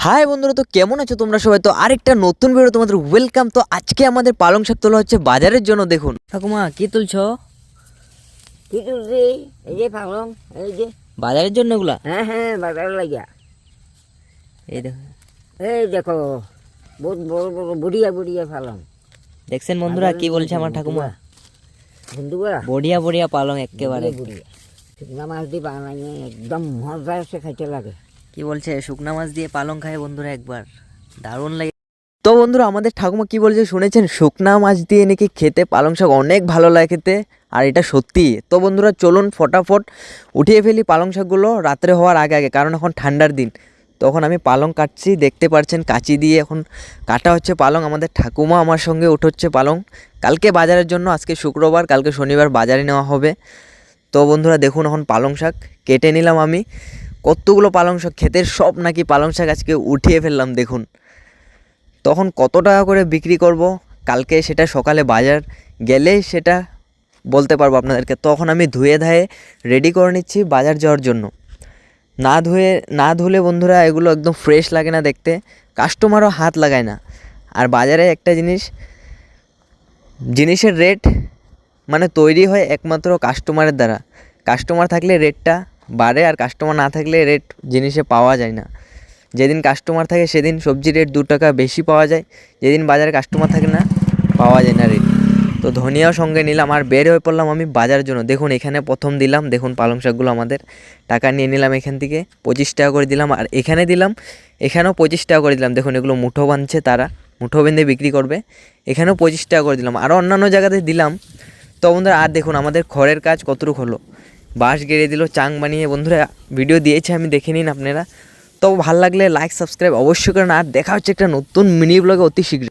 High বন্ধুরা, তো কেমন আছো তোমরা সবাই? তো আরেকটা নতুন ভিডিও তোমাদের ওয়েলকাম। তো আজকে আমাদের পালং শাক তোলা হচ্ছে বাজারের জন্য। দেখুন ঠাকুমা, কি তুলছো? কি তুলছি? এই যে পালং, এই যে বাজারের জন্য এগুলা? হ্যাঁ হ্যাঁ, বাজার লাগিয়া। এই দেখো, এই দেখো, বহুত বড় বড় বুড়িয়া বুড়িয়া পালং। দেখছেন বন্ধুরা কি বলছে আমার ঠাকুমা? বন্ধুরা বড়িয়া বড়িয়া পালং একেবারে। বুড়িয়া শুকনা মাছ দিয়ে বানাইলে একদম মজা এসে খাইতে লাগে। কি বলছে? শুকনা মাছ দিয়ে পালং খায় বন্ধুরা একবার, দারুণ লাগে। তো বন্ধুরা আমাদের ঠাকুমা কি বলছে শুনেছেন? শুকনা মাছ দিয়ে নাকি খেতে পালং শাক অনেক ভালো লাগে খেতে, আর এটা সত্যি। তো বন্ধুরা চলুন ফটাফট উঠিয়ে ফেলি পালং শাকগুলো রাত্রে হওয়ার আগে আগে, কারণ এখন ঠান্ডার দিন। তখন আমি পালং কাটছি, দেখতে পাচ্ছেন কাঁচি দিয়ে এখন কাটা হচ্ছে পালং। আমাদের ঠাকুমা আমার সঙ্গে উঠোচ্ছে পালং কালকে বাজারের জন্য। আজকে শুক্রবার, কালকে শনিবার বাজারে নেওয়া হবে। তো বন্ধুরা দেখুন এখন পালং শাক কেটে নিলাম আমি। কতগুলো পালং শাক, ক্ষেতের সব নাকি পালং শাক আজকে উঠিয়ে ফেললাম। দেখুন তখন কত টাকা করে বিক্রি করব কালকে, সেটা সকালে বাজার গেলেই সেটা বলতে পারবো আপনাদেরকে। তখন আমি ধুয়ে ধায়ে রেডি করে নিচ্ছি বাজার যাওয়ার জন্য। না ধুলে বন্ধুরা এগুলো একদম ফ্রেশ লাগে না দেখতে, কাস্টমারও হাত লাগায় না। আর বাজারে একটা জিনিসের রেট মানে তৈরি হয় একমাত্র কাস্টমারের দ্বারা। কাস্টমার থাকলে রেটটা বাড়ে, আর কাস্টমার না থাকলে রেট জিনিসে পাওয়া যায় না। যেদিন কাস্টমার থাকে সেদিন সবজি রেট 2 টাকা বেশি পাওয়া যায়, যেদিন বাজারে কাস্টমার থাকে না পাওয়া যায় না রেট। তো ধনিয়াও সঙ্গে নিলাম আর বের হয়ে পড়লাম আমি বাজারের জন্য। দেখুন এখানে প্রথম দিলাম, দেখুন পালং শাকগুলো আমাদের টাকা নিয়ে নিলাম এখান থেকে 25 টাকা করে দিলাম। আর এখানে দিলাম, এখানেও 25 টাকা করে দিলাম। দেখুন এগুলো মুঠো বাঁধছে, তারা মুঠো বেঁধে বিক্রি করবে। এখানেও 25 টাকা করে দিলাম, আরও অন্যান্য জায়গাতে দিলাম। তো বন্ধুরা আর দেখুন আমাদের খড়ের কাজ কতটুকু হলো, বাঁশ গেড়ে দিল চাং বানিয়ে। বন্ধুরা ভিডিও দিয়েছে, আমি দেখে নিন আপনারা। তো ভালো লাগলে লাইক সাবস্ক্রাইব অবশ্যই করেন। আর দেখা হচ্ছে একটা নতুন মিনি ব্লগে অতি শীঘ্র।